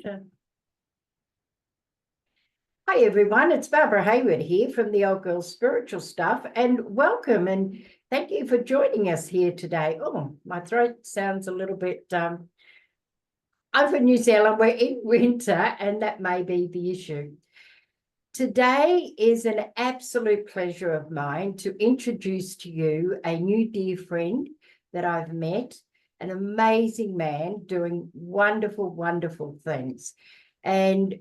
Hi everyone, it's Barbara Hayward here from the Old Girl Spiritual Stuff, and welcome and thank you for joining us here today. Oh, my throat sounds a little bit over New Zealand, we're in winter, and that may be the issue. Today is an absolute pleasure of mine to introduce to you a new dear friend that I've met, an amazing man doing wonderful, wonderful things. And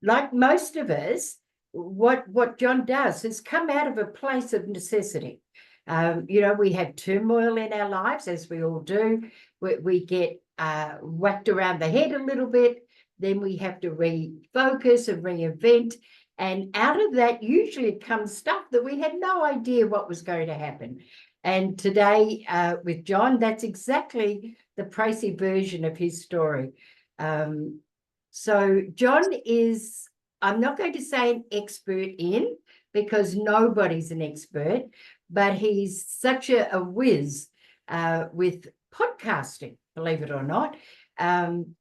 like most of us, what John does is come out of a place of necessity. We have turmoil in our lives, as we all do. We get whacked around the head a little bit, then we have to refocus and reinvent. And out of that, usually comes stuff that we had no idea what was going to happen. And today, with John, that's exactly the Tracy version of his story. So John is, I'm not going to say an expert in, because nobody's an expert, but he's such a whiz with podcasting, believe it or not. And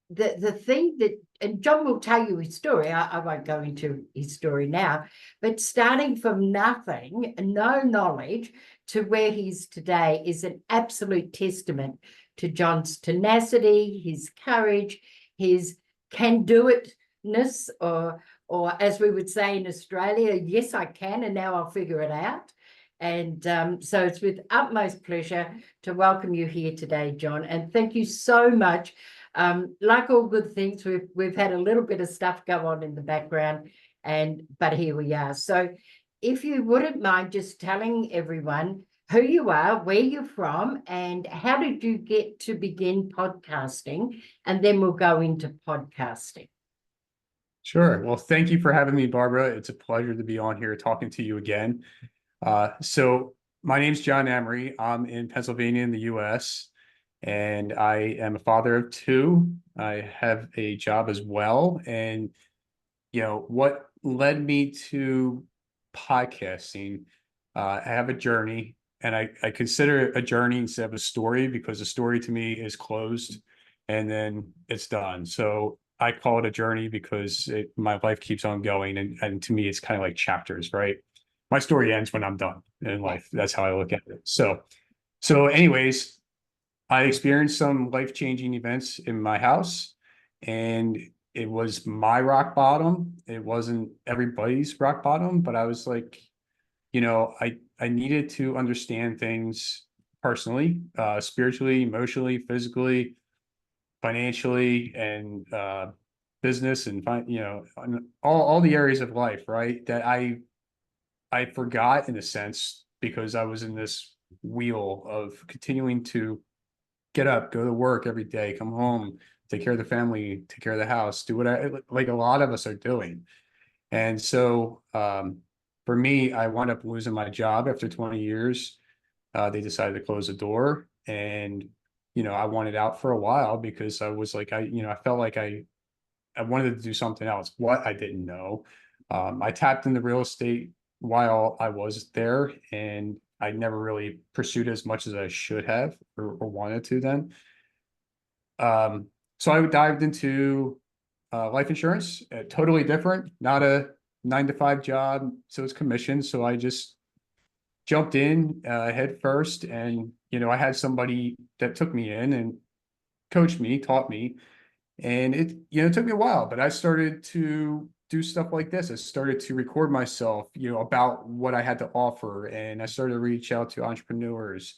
the thing that, and John will tell you his story, I won't go into his story now, but starting from nothing, no knowledge, to where he's today is an absolute testament to John's tenacity, his courage, his can-do-itness, or as we would say in Australia, yes, I can, and now I'll figure it out. And so it's with utmost pleasure to welcome you here today, John. And thank you so much. Like all good things, we've had a little bit of stuff go on in the background, but here we are. So if you wouldn't mind just telling everyone who you are, where you're from, and how did you get to begin podcasting, and then we'll go into podcasting. Sure. Well, thank you for having me, Barbara. It's a pleasure to be on here talking to you again. So my name's John Emery. I'm in Pennsylvania in the US, and I am a father of two. I have a job as well. And, what led me to podcasting, I have a journey, and I consider it a journey instead of a story, because a story to me is closed and then it's done. So I call it a journey because my life keeps on going. And to me, it's kind of like chapters, right? My story ends when I'm done in life. That's how I look at it. So anyways, I experienced some life-changing events in my house, and it was my rock bottom. It wasn't everybody's rock bottom, but I was like, I needed to understand things personally, spiritually, emotionally, physically, financially, and business, and all the areas of life, right? That I forgot, in a sense, because I was in this wheel of continuing to get up, go to work every day, come home, take care of the family, take care of the house, do what like a lot of us are doing. And so for me, I wound up losing my job after 20 years. They decided to close the door, and I wanted out for a while, because I was like, I felt like I wanted to do something else. What, I didn't know. I tapped into real estate while I was there, and I never really pursued as much as I should have, or wanted to then. So I dived into life insurance, totally different, not a 9-to-5 job. So it's commission. So I just jumped in head first, and I had somebody that took me in and coached me, taught me, and it took me a while, but I started to do stuff like this. I started to record myself, about what I had to offer, and I started to reach out to entrepreneurs.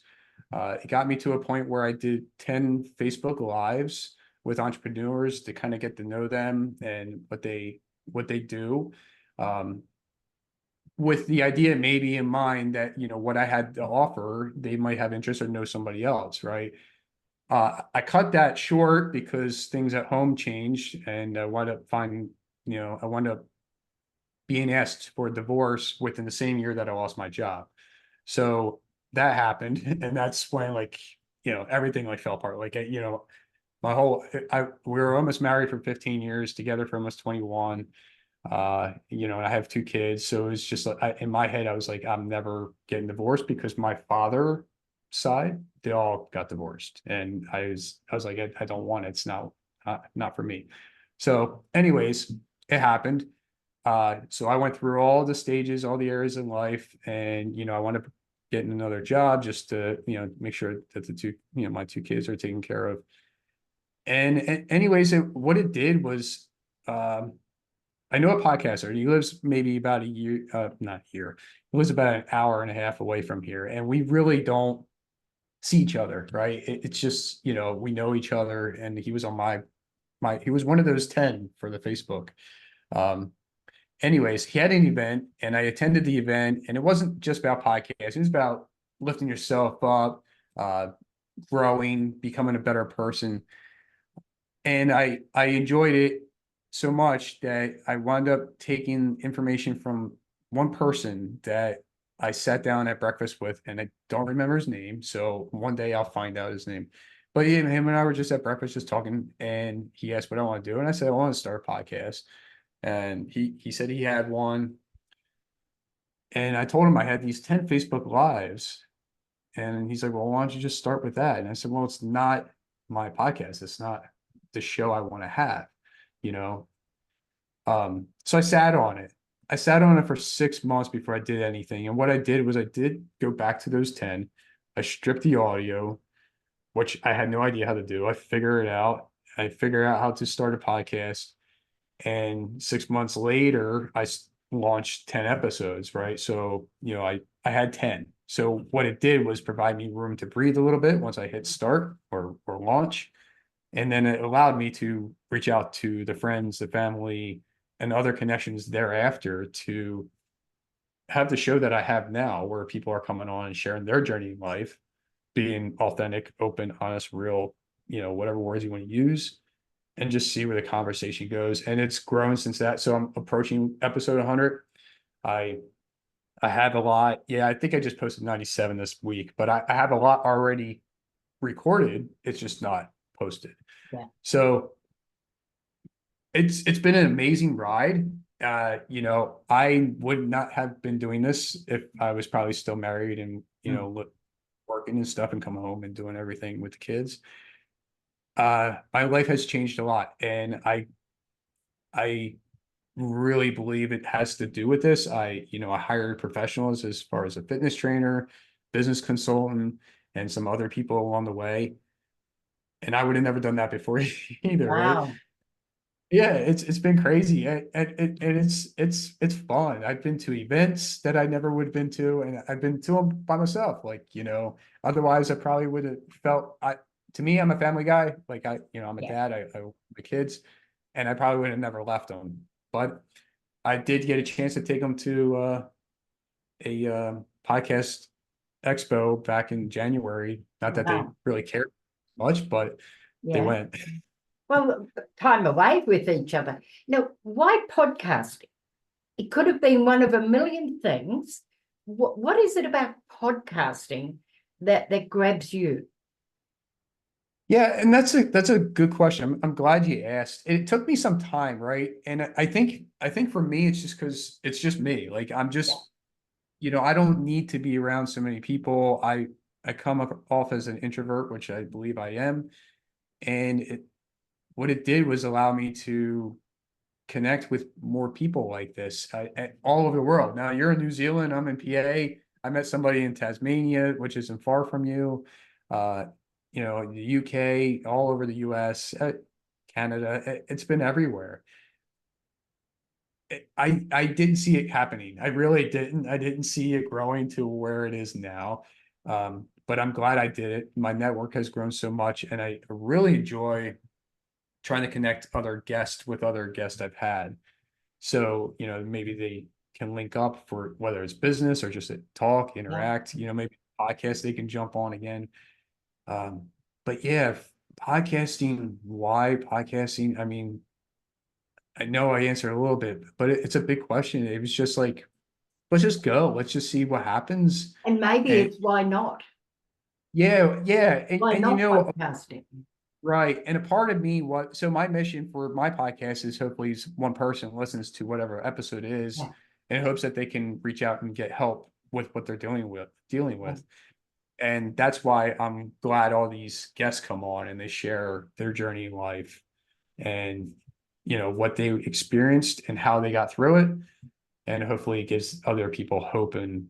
It got me to a point where I did 10 Facebook Lives with entrepreneurs to kind of get to know them and what they do. With the idea maybe in mind that, what I had to offer, they might have interest or know somebody else, right? I cut that short because things at home changed, and I wound up being asked for a divorce within the same year that I lost my job. So that happened, and that's when everything fell apart. We were almost married for 15 years, together for almost 21. And I have two kids. So it's just like, in my head, I was like, I'm never getting divorced, because my father side, they all got divorced. And I was like, I don't want it. It's not not for me. So anyways, it happened. So I went through all the stages, all the areas in life, and I want to get another job just to make sure that the two my two kids are taken care of. And anyways, what it did was, I know a podcaster. He lives maybe about a year, not here. He lives about an hour and a half away from here, and we really don't see each other, right? It's just we know each other, and he was on he was one of those 10 for the Facebook. Um, anyways, he had an event, and I attended the event, and it wasn't just about podcasts. It was about lifting yourself up, uh, growing, becoming a better person. And I enjoyed it so much that I wound up taking information from one person that I sat down at breakfast with, and I don't remember his name. So one day I'll find out his name. But him and I were just at breakfast, just talking, and he asked what I want to do, and I said I want to start a podcast. And he said he had one, and I told him I had these 10 Facebook lives, and he's like, "Well, why don't you just start with that?" And I said, "Well, it's not my podcast. It's not the show I want to have, you know." So I sat on it. I sat on it for 6 months before I did anything. And what I did was I did go back to those 10. I stripped the audio, which I had no idea how to do. I figured it out. I figured out how to start a podcast. And 6 months later, launched 10 episodes, right? So, I had 10. So what it did was provide me room to breathe a little bit once I hit start or launch. And then it allowed me to reach out to the friends, the family, and other connections thereafter to have the show that I have now, where people are coming on and sharing their journey in life, being authentic, open, honest, real, whatever words you want to use, and just see where the conversation goes. And it's grown since that. So I'm approaching episode 100. I I have a lot. Yeah, I think I just posted 97 this week, but I have a lot already recorded. It's just not posted. Yeah. So it's been an amazing ride. I would not have been doing this if I was probably still married and working and stuff and coming home and doing everything with the kids. My life has changed a lot, and I really believe it has to do with this. I hired professionals as far as a fitness trainer, business consultant, and some other people along the way. And I would have never done that before either, right? Wow. Yeah, it's been crazy, and it's fun. I've been to events that I never would have been to, and I've been to them by myself. Like, otherwise I probably would have felt to me, I'm a family guy. Like I'm a Yeah. dad. I my kids, and I probably would have never left them. But I did get a chance to take them to a podcast expo back in January. Not that they Wow. really cared much, but they Yeah. went. Well, time away with each other. Now, why podcasting? It could have been one of a million things. What is it about podcasting that grabs you? Yeah, and that's a good question. I'm glad you asked. It took me some time, right? And I think for me, it's just because it's just me. Like I'm Yeah. just, I don't need to be around so many people. I come off as an introvert, which I believe I am. And what it did was allow me to connect with more people like this all over the world. Now you're in New Zealand, I'm in PA. I met somebody in Tasmania, which isn't far from you. Uh, the UK, all over the US, Canada. It's been everywhere. I didn't see it happening. I really didn't. I didn't see it growing to where it is now. But I'm glad I did it. My network has grown so much, and I really enjoy trying to connect other guests with other guests I've had. So, maybe they can link up for whether it's business or just a talk, Yeah. interact, maybe podcast they can jump on again. But yeah, podcasting, why podcasting? I mean, I know I answered a little bit, but it's a big question. It was just like, let's just go. Let's just see what happens. And maybe And it's why not? yeah, yeah. Why And not podcasting? right. And a part of me, so my mission for my podcast is hopefully one person listens to whatever episode is Yeah. in hopes that they can reach out and get help with what they're dealing Yeah. with. And that's why I'm glad all these guests come on and they share their journey in life. and, what they experienced and how they got through it. And hopefully it gives other people hope and,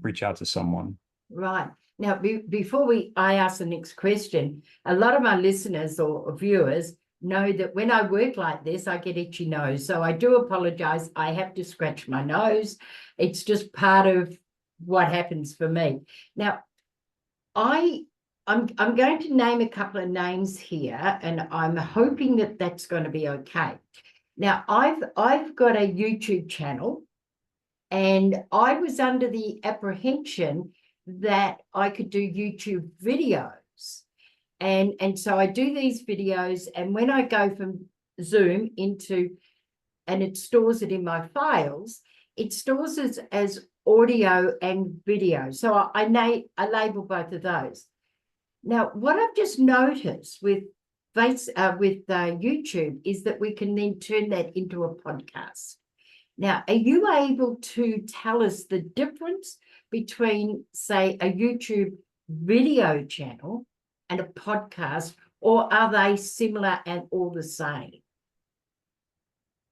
reach out to someone. Right. Now, before I ask the next question, a lot of my listeners or viewers know that when I work like this, I get itchy nose. So I do apologize. I have to scratch my nose. It's just part of what happens for me. Now, I'm going to name a couple of names here, and I'm hoping that that's going to be okay. Now, I've got a YouTube channel, and I was under the apprehension that I could do YouTube videos. And so I do these videos, and when I go from Zoom and it stores it in my files, it stores it as audio and video. So I label both of those. Now, what I've just noticed with YouTube is that we can then turn that into a podcast. Now, are you able to tell us the difference between, say, a YouTube video channel and a podcast, or are they similar and all the same?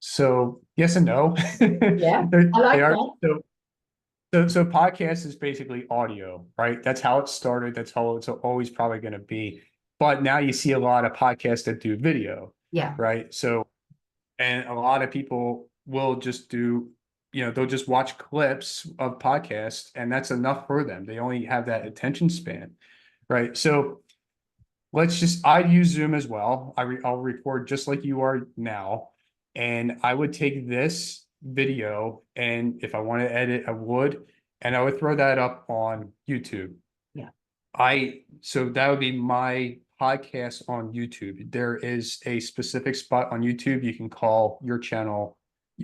So yes and no. Yeah, I like that. So podcast is basically audio, right? That's how it started. That's how it's always probably going to be. But now you see a lot of podcasts that do video. Yeah. Right. So, and a lot of people will just do, they'll just watch clips of podcasts, and that's enough for them. They only have that attention span. Right. So I'd use Zoom as well. I'll record just like you are now. And I would take this video, and if I want to edit, I would, and I would throw that up on YouTube. Yeah. So that would be my podcast on YouTube. There is a specific spot on YouTube you can call your channel,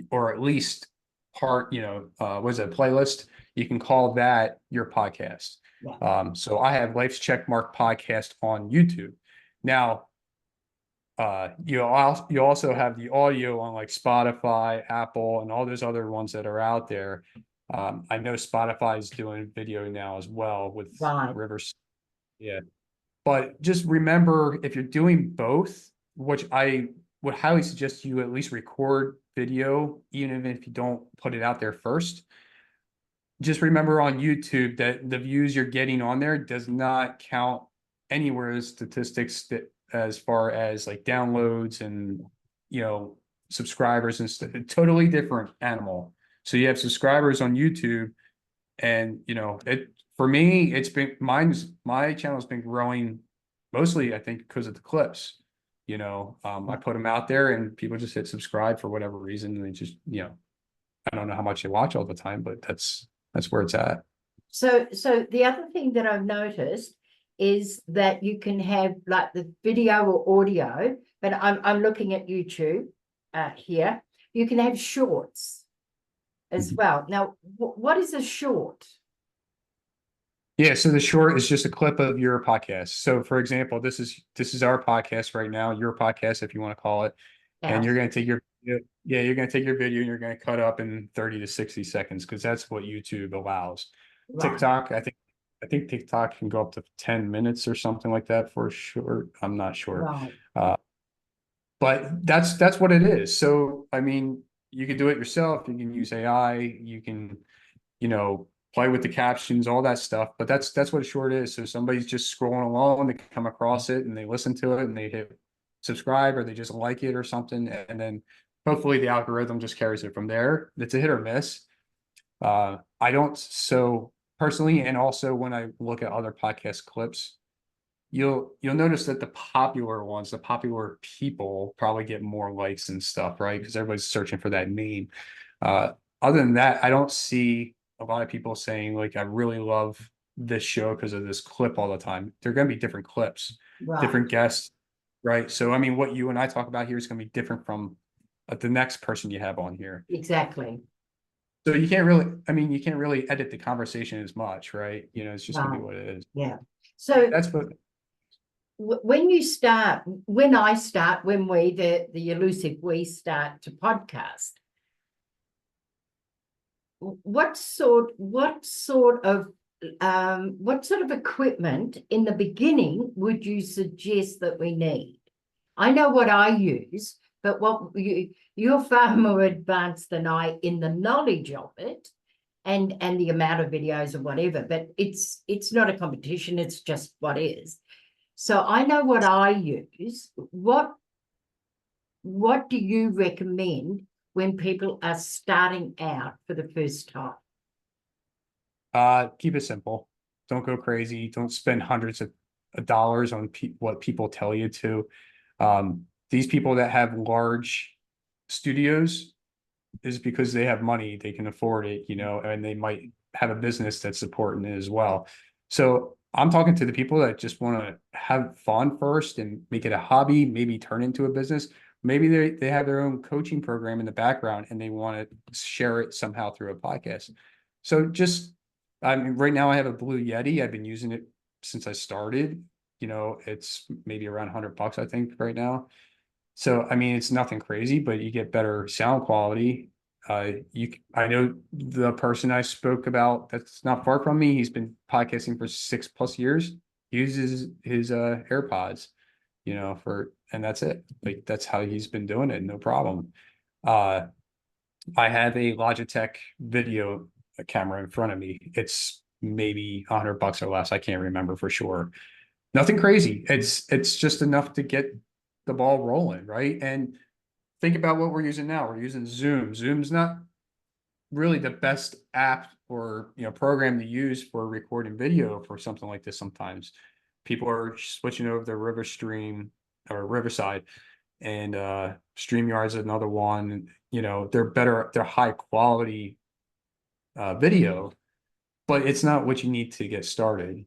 or at least part, what is it, playlist? You can call that your podcast. Yeah. So I have Life's Checkmark podcast on YouTube. Now, you also have the audio on like Spotify, Apple, and all those other ones that are out there. I know Spotify is doing video now as well with Rivers. Yeah. But just remember, if you're doing both, which I would highly suggest you at least record video, even if you don't put it out there first. Just remember on YouTube that the views you're getting on there does not count anywhere as statistics that, as far as like downloads and, subscribers and stuff. Totally different animal. So you have subscribers on YouTube, and, for me, my channel's been growing mostly, I think, because of the clips. I put them out there and people just hit subscribe for whatever reason. And they just, I don't know how much they watch all the time, but that's where it's at. So the other thing that I've noticed is that you can have like the video or audio, but I'm looking at YouTube here. You can have shorts as well. Now, what is a short? Yeah, so the short is just a clip of your podcast. So, for example, this is our podcast right now, your podcast, if you want to call it, and you're going to take your you're going to take your video and you're going to cut up in 30 to 60 seconds because that's what YouTube allows. Right. TikTok, I think TikTok can go up to 10 minutes or something like that for sure. I'm not sure. Right. But that's what it is. So, I mean, you can do it yourself. You can use AI. You can, play with the captions, all that stuff. But that's what a short is. So somebody's just scrolling along, they come across it and they listen to it and they hit subscribe, or they just like it or something. And then hopefully the algorithm just carries it from there. It's a hit or miss. So personally, and also when I look at other podcast clips, you'll notice that the popular people probably get more likes and stuff, right? Because everybody's searching for that name. Other than that, I don't see a lot of people saying like, I really love this show because of this clip all the time. They're going to be different clips, right. Different guests, right? So, I mean, what you and I talk about here is going to be different from the next person you have on here. Exactly. So you can't really edit the conversation as much, right? It's just going to be what it is. Yeah. So that's what. When the elusive we start to podcast, what sort of equipment in the beginning would you suggest that we need? I know what I use, but you're far more advanced than I in the knowledge of it and the amount of videos or whatever, but it's not a competition, it's just what is. So I know what I use. What do you recommend when people are starting out for the first time? Keep it simple. Don't go crazy. Don't spend hundreds of dollars on what people tell you to. These people that have large studios is because they have money, they can afford it, and they might have a business that's supporting it as well. So I'm talking to the people that just want to have fun first and make it a hobby, maybe turn into a business. Maybe they have their own coaching program in the background and they want to share it somehow through a podcast. So I mean, right now I have a Blue Yeti. I've been using it since I started. It's maybe around $100, I think, right now. So, I mean, it's nothing crazy, but you get better sound quality. I know the person I spoke about that's not far from me. He's been podcasting for 6+ years. He uses his AirPods, and that's it. Like, that's how he's been doing it. No problem. I have a Logitech video camera in front of me. It's maybe $100 or less. I can't remember for sure. Nothing crazy. It's just enough to get the ball rolling, right? And think about what we're using now. We're using Zoom. Zoom's not really the best app or program to use for recording video for something like this. Sometimes people are switching over to Riverstream or Riverside, and StreamYard's another one. They're high quality video, but it's not what you need to get started.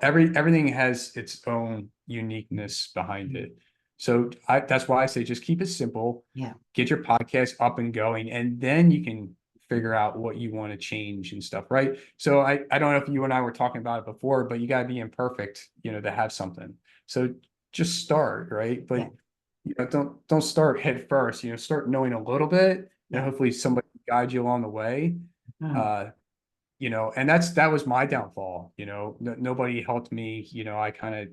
Everything has its own uniqueness behind it. So that's why I say just keep it simple. Yeah. Get your podcast up and going, and then you can figure out what you want to change and stuff, right? So I don't know if you and I were talking about it before, but you got to be imperfect, to have something. So just start, right? But don't start head first. Start knowing a little bit, and hopefully somebody guide you along the way. And that was my downfall. Nobody helped me. I kind of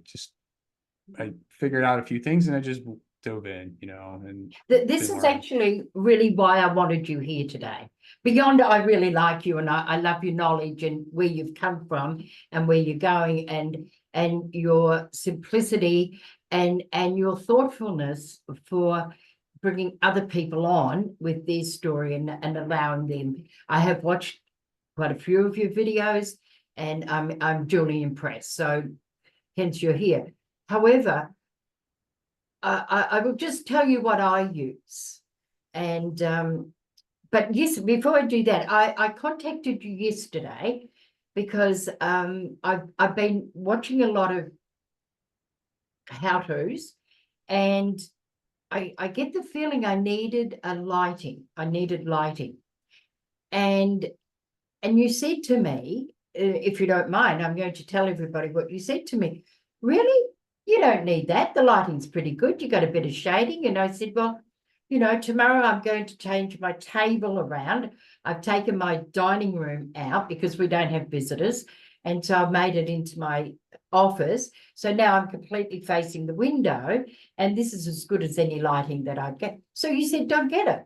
I figured out a few things and I just dove in, and This is actually really why I wanted you here today. Beyond, I really like you and I love your knowledge and where you've come from and where you're going, and your simplicity and your thoughtfulness for bringing other people on with their story and allowing them. I have watched quite a few of your videos and I'm duly impressed. So hence you're here. However, I will just tell you what I use. And but yes, before I do that, I contacted you yesterday because I've been watching a lot of how-tos, and I get the feeling I needed lighting. And you said to me, if you don't mind, I'm going to tell everybody what you said to me. Really? You don't need that. The lighting's pretty good. You got a bit of shading. And I said, well, tomorrow I'm going to change my table around. I've taken my dining room out because we don't have visitors. And so I've made it into my office. So now I'm completely facing the window. And this is as good as any lighting that I'd get. So you said, don't get it.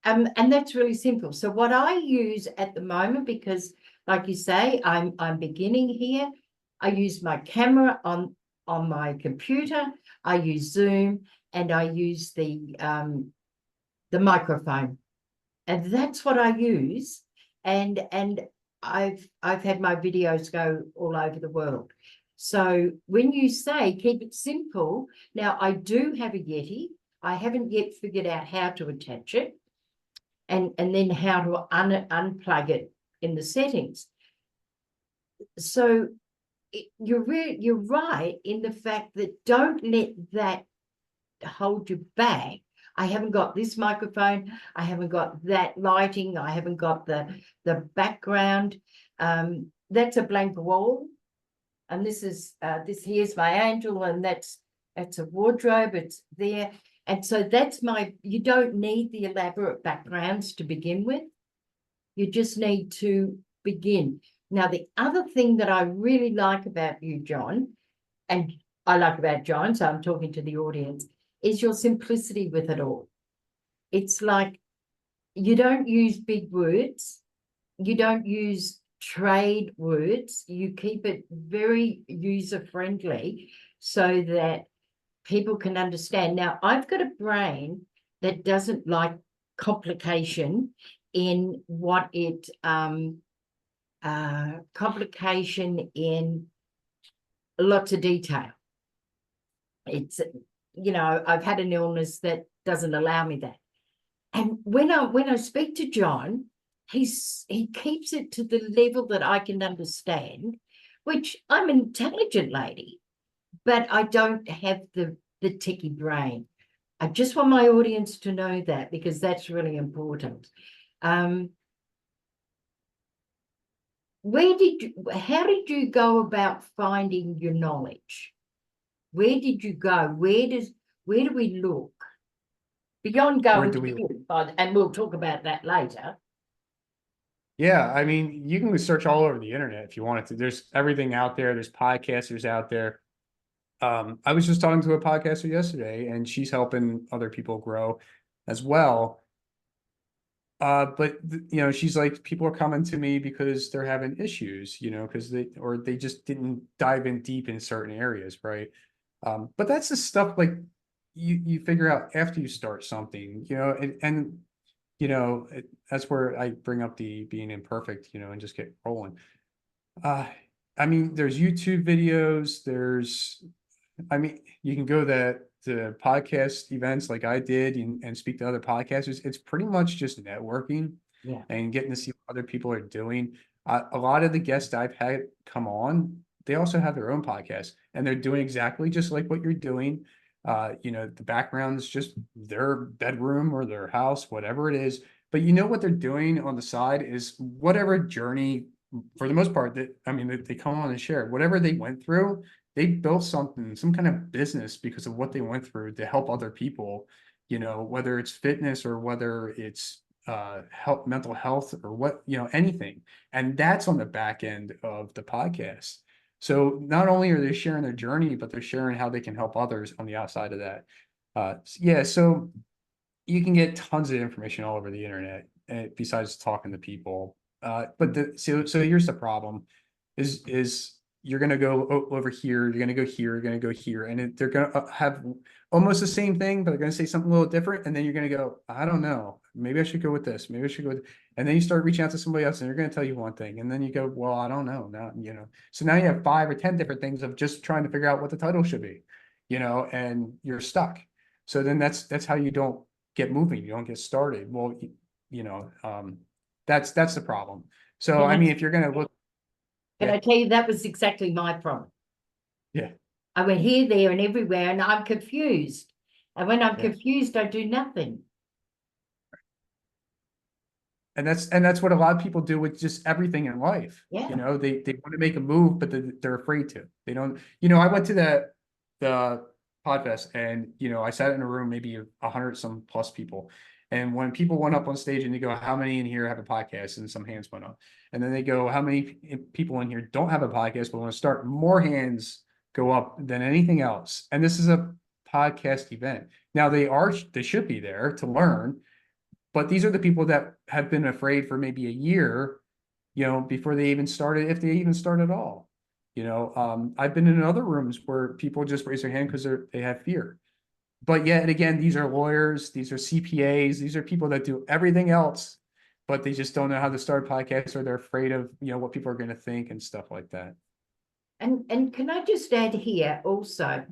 And that's really simple. So what I use at the moment, because like you say, I'm beginning here, I use my camera on my computer, I use Zoom, and I use the microphone. And that's what I use. And I've had my videos go all over the world. So when you say keep it simple, now I do have a Yeti. I haven't yet figured out how to attach it. And then how to unplug it in the settings. So you're right in the fact that don't let that hold you back. I haven't got this microphone. I haven't got that lighting. I haven't got the background. That's a blank wall, and this here's my angel, and that's a wardrobe. It's there. And so that's you don't need the elaborate backgrounds to begin with. You just need to begin. Now, the other thing that I really like about you, John, and I like about John, so I'm talking to the audience, is your simplicity with it all. It's like you don't use big words, you don't use trade words, you keep it very user-friendly so that people can understand. Now, I've got a brain that doesn't like complication in what it complication in lots of detail. It's, you know, I've had an illness that doesn't allow me that. And when I speak to John, he keeps it to the level that I can understand, which I'm an intelligent lady, but I don't have the ticky brain. I just want my audience to know that, because that's really important. How did you go about finding your knowledge? Where did you go? Where do we look? Beyond going to YouTube, and we'll talk about that later. Yeah, I mean, you can search all over the internet if you wanted to. There's everything out there. There's podcasters out there. I was just talking to a podcaster yesterday, and she's helping other people grow as well. But you know, she's like, people are coming to me because they're having issues, you know, because they just didn't dive in deep in certain areas, right? But that's the stuff like you figure out after you start something, you know, and you know, that's where I bring up the being imperfect, you know, and just get rolling. I mean, there's YouTube videos, I mean, you can go to podcast events like I did and speak to other podcasters. It's pretty much just networking and getting to see what other people are doing. A lot of the guests I've had come on, they also have their own podcast, and they're doing exactly just like what you're doing. You know, the background is just their bedroom or their house, whatever it is. But you know what they're doing on the side is whatever journey, for the most part, that they come on and share whatever they went through. They built something, some kind of business because of what they went through to help other people, you know, whether it's fitness or whether it's mental health or what, you know, anything. And that's on the back end of the podcast. So not only are they sharing their journey, but they're sharing how they can help others on the outside of that. Yeah, so you can get tons of information all over the internet besides talking to people. So here's the problem is you're going to go over here, you're going to go here, you're going to go here, and they're going to have almost the same thing, but they're going to say something a little different. And then you're going to go, I don't know, maybe I should go with this. Maybe I should go with, and then you start reaching out to somebody else and they're going to tell you one thing. And then you go, well, I don't know now, you know, so now you have 5 or 10 different things of just trying to figure out what the title should be, you know, and you're stuck. So then that's how you don't get moving. You don't get started. Well, you know, that's the problem. So, I mean, if you're going to look, can I tell you, that was exactly my problem. Yeah. I went here, there, and everywhere, and I'm confused. And when I'm confused, I do nothing. And that's what a lot of people do with just everything in life. Yeah. You know, they want to make a move, but they're afraid to. They don't, you know, I went to the Podfest, and you know, I sat in a room, maybe 100 some plus people. And when people went up on stage and they go, how many in here have a podcast? And some hands went up. And then they go, how many people in here don't have a podcast, but want to start? More hands go up than anything else. And this is a podcast event. Now they should be there to learn, but these are the people that have been afraid for maybe a year, you know, before they even started, if they even start at all. You know, I've been in other rooms where people just raise their hand because they have fear. But yet again, these are lawyers, these are CPAs, these are people that do everything else, but they just don't know how to start podcasts, or they're afraid of, you know, what people are going to think and stuff like that. And can I just add here also,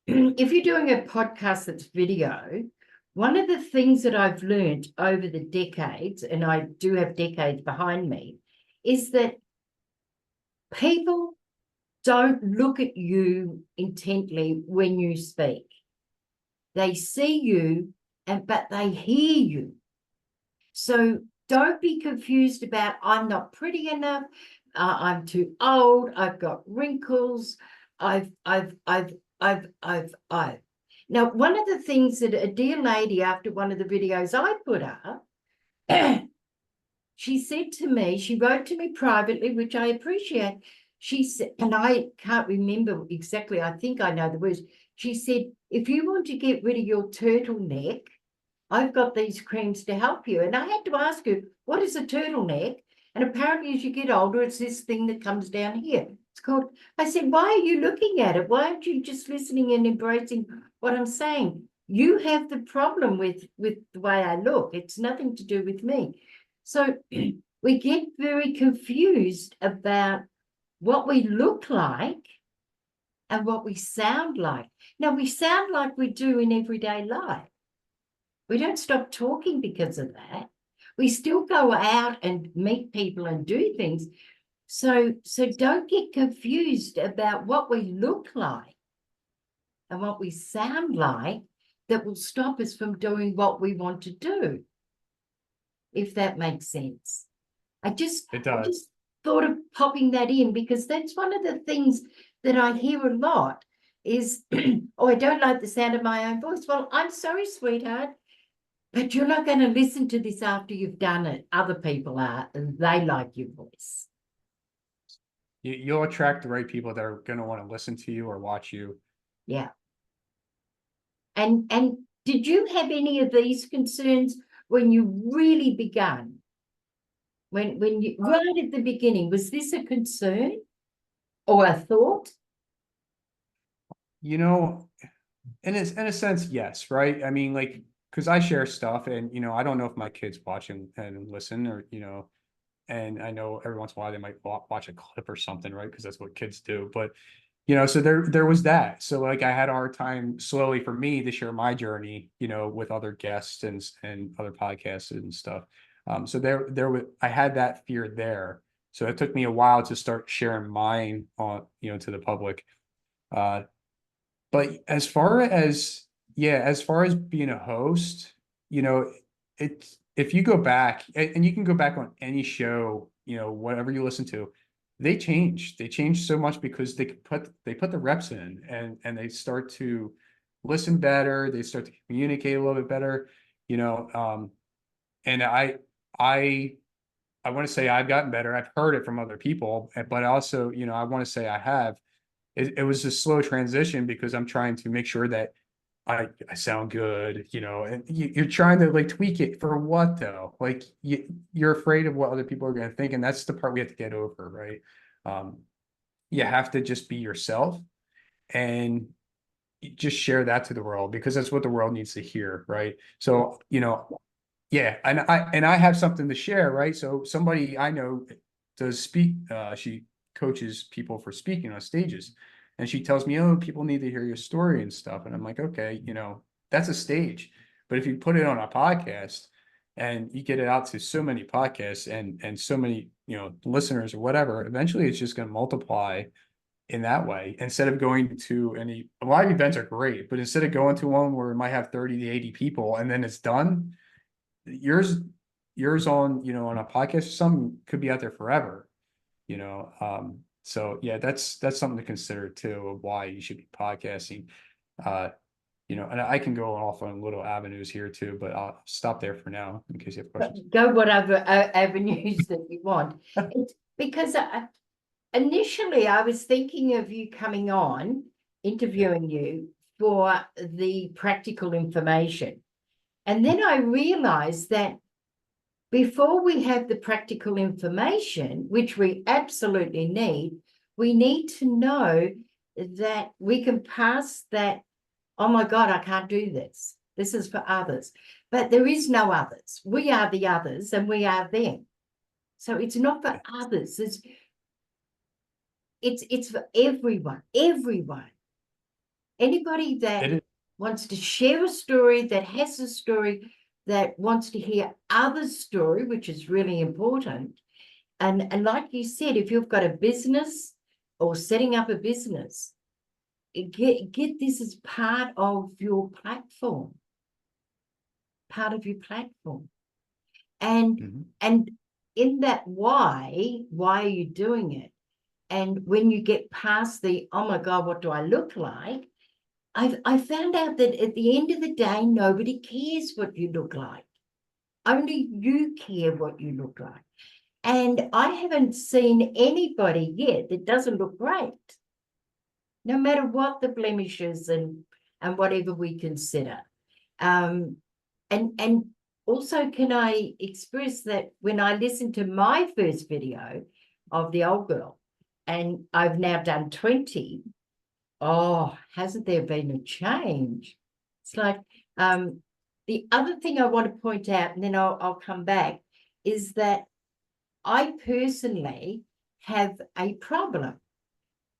if you're doing a podcast that's video, one of the things that I've learned over the decades, and I do have decades behind me, is that people don't look at you intently when you speak. They see you, but they hear you. So don't be confused about, I'm not pretty enough, I'm too old, I've got wrinkles, I've. Now, one of the things that a dear lady, after one of the videos I put up, she said to me, she wrote to me privately, which I appreciate. she said, and I can't remember exactly, I think I know the words. She said, if you want to get rid of your turtleneck, I've got these creams to help you. And I had to ask her, what is a turtleneck? And apparently as you get older, it's this thing that comes down here. It's called, I said, why are you looking at it? Why aren't you just listening and embracing what I'm saying? You have the problem with the way I look. It's nothing to do with me. So we get very confused about what we look like and what we sound like. Now, we sound like we do in everyday life. We don't stop talking because of that. We still go out and meet people and do things. So don't get confused about what we look like and what we sound like that will stop us from doing what we want to do, if that makes sense. It does. I just thought of popping that in because that's one of the things that I hear a lot is, oh, I don't like the sound of my own voice. Well, I'm sorry, sweetheart, but you're not going to listen to this after you've done it. Other people are, and they like your voice. You'll attract the right people that are going to want to listen to you or watch you. Yeah. And did you have any of these concerns when you really began? When you right at the beginning, was this a concern or a thought? You know, in a sense, yes, right? I mean, like, because I share stuff and, I don't know if my kids watch and listen or, and I know every once in a while they might watch a clip or something, right? Because that's what kids do. But, so there was that. So like I had a hard time slowly for me to share my journey, with other guests and other podcasts and stuff. So I had that fear there. So it took me a while to start sharing mine on, to the public. But as far as being a host, it's if you go back and you can go back on any show, whatever you listen to, they change. They change so much because they put the reps in and they start to listen better. They start to communicate a little bit better, and I want to say I've gotten better. I've heard it from other people, but also, I want to say I have. It was a slow transition because I'm trying to make sure that I sound good, and you're trying to like tweak it for what though? Like you're afraid of what other people are going to think. And that's the part we have to get over, right? You have to just be yourself and just share that to the world because that's what the world needs to hear, right? So, yeah, and I have something to share, right? So somebody I know does speak, she coaches people for speaking on stages. And she tells me, oh, people need to hear your story and stuff. And I'm like, okay, that's a stage. But if you put it on a podcast and you get it out to so many podcasts and so many, listeners or whatever, eventually it's just going to multiply in that way. Instead of going to live events are great, but instead of going to one where it might have 30 to 80 people and then it's done, yours on, on a podcast or something could be out there forever, so yeah, that's something to consider too of why you should be podcasting. And I can go off on little avenues here too, but I'll stop there for now in case you have questions. Go whatever avenues that you want. It's because initially I was thinking of you coming on, interviewing you for the practical information. And then I realized that before we have the practical information, which we absolutely need, we need to know that we can pass that, oh my God, I can't do this. This is for others. But there is no others. We are the others and we are them. So it's not for others. It's for everyone, everyone. Anybody that wants to share a story, that has a story, that wants to hear others' story, which is really important. And like you said, if you've got a business or setting up a business, get this as part of your platform. Part of your platform. And in that why are you doing it? And when you get past the, oh my God, what do I look like? I found out that at the end of the day, nobody cares what you look like. Only you care what you look like. And I haven't seen anybody yet that doesn't look great, no matter what the blemishes and whatever we consider. And also, can I express that when I listened to my first video of the old girl, and I've now done 20, oh, hasn't there been a change? It's like, the other thing I want to point out, and then I'll come back, is that I personally have a problem.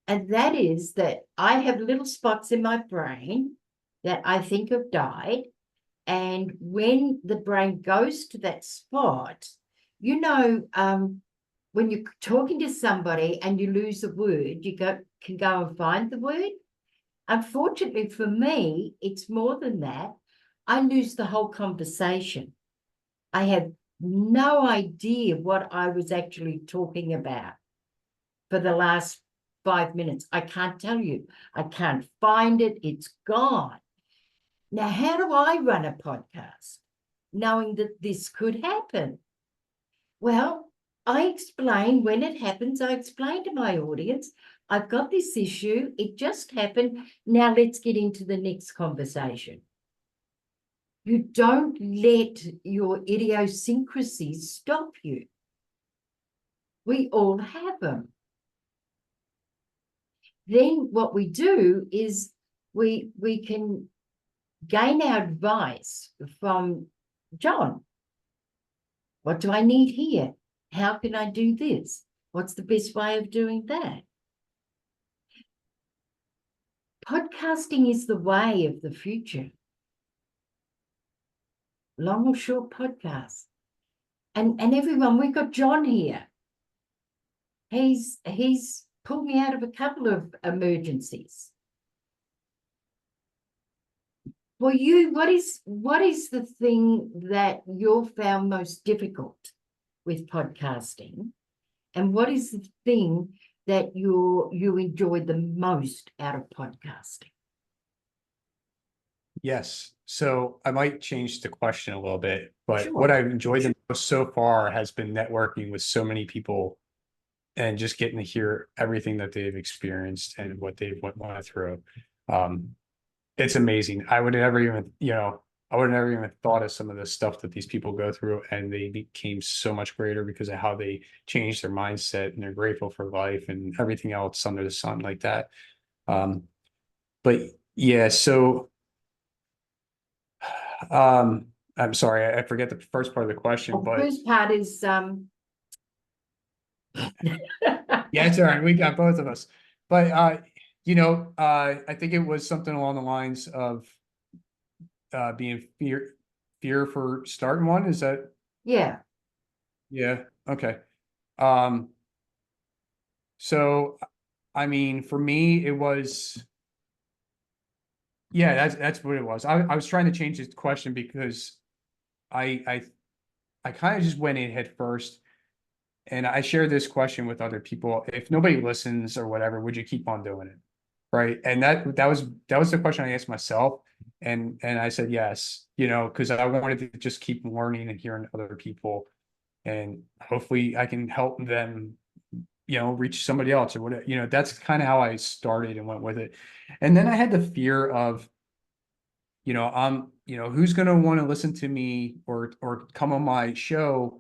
And that is that I have little spots in my brain that I think have died. And when the brain goes to that spot, you know, when you're talking to somebody and you lose a word, you can go and find the word. Unfortunately for me, it's more than that. I lose the whole conversation. I have no idea what I was actually talking about for the last 5 minutes. I can't tell you. I can't find it. It's gone. Now, how do I run a podcast knowing that this could happen? Well, I explain when it happens. I explain to my audience, I've got this issue. It just happened. Now let's get into the next conversation. You don't let your idiosyncrasies stop you. We all have them. Then what we do is we can gain our advice from John. What do I need here? How can I do this? What's the best way of doing that? Podcasting is the way of the future. Long or short podcasts. And everyone, we've got John here. He's pulled me out of a couple of emergencies. For you, what is the thing that you've found most difficult with podcasting? And what is the thing that you enjoy the most out of podcasting? Yes. So I might change the question a little bit, but Sure. what I've enjoyed the most so far has been networking with so many people and just getting to hear everything that they've experienced and what they've went through. It's amazing. I would never even, I would never even thought of some of the stuff that these people go through, and they became so much greater because of how they changed their mindset, and they're grateful for life and everything else under the sun like that. But yeah, so I'm sorry, I forget the first part of the question, The but first part is yeah, it's all right. We got both of us. But I think it was something along the lines of being fear for starting one. Is that yeah. yeah, okay. Um so I mean for me it was yeah, that's what it was. I was trying to change the question because I I kind of just went in head first. And I share this question with other people. If nobody listens or whatever, would you keep on doing it? Right. And that was the question I asked myself. And I said yes, because I wanted to just keep learning and hearing other people. And hopefully I can help them, reach somebody else or whatever. That's kind of how I started and went with it. And then I had the fear of, who's gonna want to listen to me or come on my show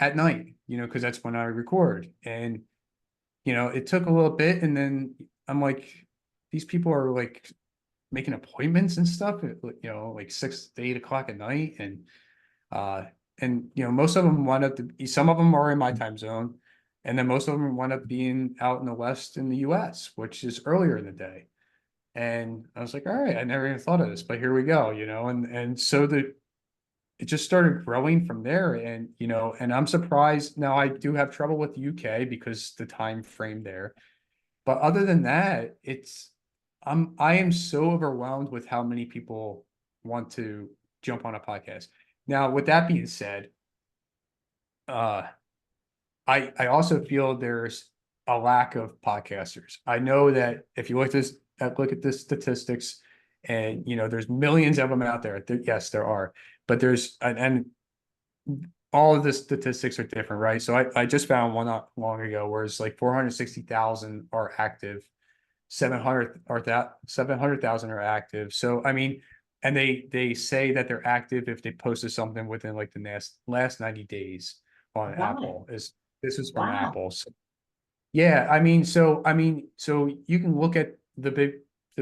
at night, because that's when I record. And, it took a little bit. And then I'm like, these people are like making appointments and stuff, like 6 to 8 o'clock at night. And, most of them wind up some of them are in my time zone. And then most of them wind up being out in the West in the US, which is earlier in the day. And I was like, all right, I never even thought of this, but here we go, and so it just started growing from there. And and I'm surprised now. I do have trouble with the UK because the time frame there, but other than that, I am so overwhelmed with how many people want to jump on a podcast. Now, with that being said, uh I also feel there's a lack of podcasters. I know that if you look at the statistics, and there's millions of them out there. Yes, there are, but there's and all of the statistics are different, right? So I just found one not long ago where it's like 460,000 are active, 700,000 are active. So I mean, and they say that they're active if they posted something within like the last 90 days on Right. Apple. This is from Wow. Apple. So, yeah, so you can look at the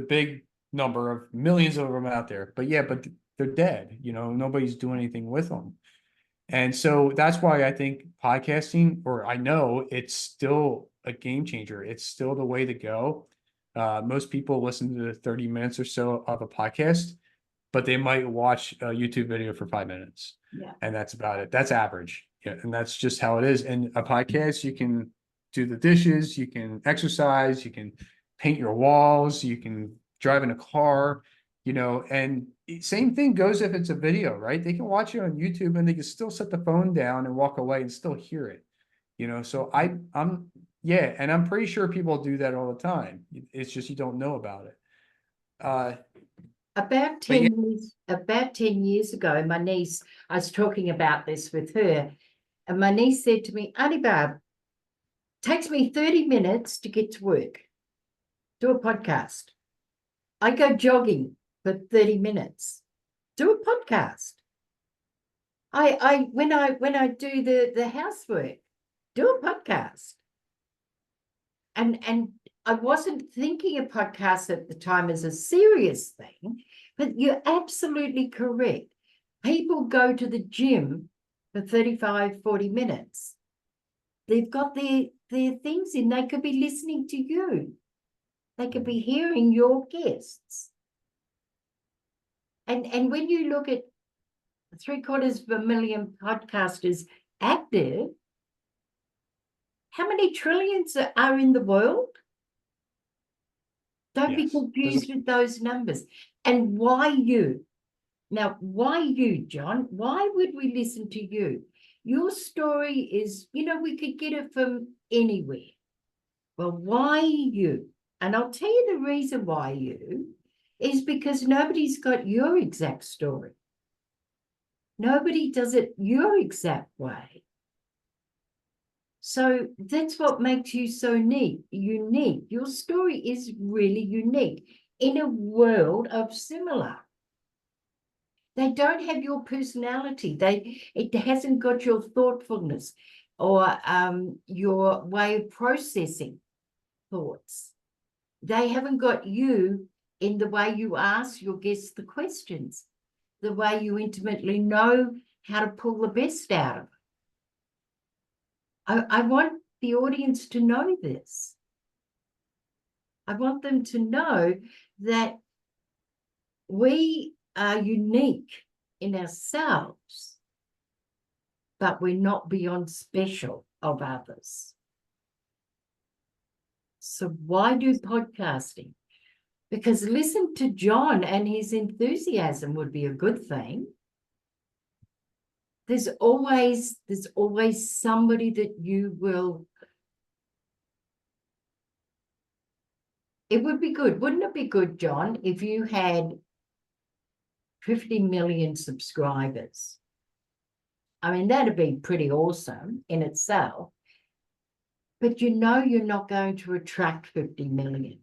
big number of millions of them out there, but yeah, but they're dead. Nobody's doing anything with them. And so that's why I think podcasting, or I know it's still a game changer. It's still the way to go. Most people listen to 30 minutes or so of a podcast, but they might watch a YouTube video for 5 minutes. Yeah. And that's about it. That's average. Yeah. And that's just how it is. And a podcast, you can do the dishes, you can exercise, you can paint your walls, you can drive in a car, and same thing goes if it's a video, right? They can watch it on YouTube and they can still set the phone down and walk away and still hear it. So yeah, and I'm pretty sure people do that all the time. It's just you don't know about it. About But yeah, 10 years ago, my niece, I was talking about this with her, and my niece said to me, Auntie Barb, takes me 30 minutes to get to work, do a podcast. I go jogging for 30 minutes, do a podcast. When I do the housework, do a podcast. And I wasn't thinking of podcasts at the time as a serious thing, but you're absolutely correct. People go to the gym for 35, 40 minutes. They've got their things in. They could be listening to you. They could be hearing your guests. And when you look at 750,000 podcasters active, how many trillions are in the world? Don't be yes. confused with those numbers. And why you? Now, why you, John? Why would we listen to you? Your story is, we could get it from anywhere. Well, why you? And I'll tell you the reason why you is because nobody's got your exact story. Nobody does it your exact way. So that's what makes you so unique. Your story is really unique in a world of similar. They don't have your personality. It hasn't got your thoughtfulness or your way of processing thoughts. They haven't got you in the way you ask your guests the questions, the way you intimately know how to pull the best out of it. I want the audience to know this. I want them to know that we are unique in ourselves, but we're not beyond special of others. So why do podcasting? Because listen to John and his enthusiasm would be a good thing. There's always somebody that you will. It would be good, wouldn't it be good, John, if you had 50 million subscribers? I mean, that'd be pretty awesome in itself. But you're not going to attract 50 million.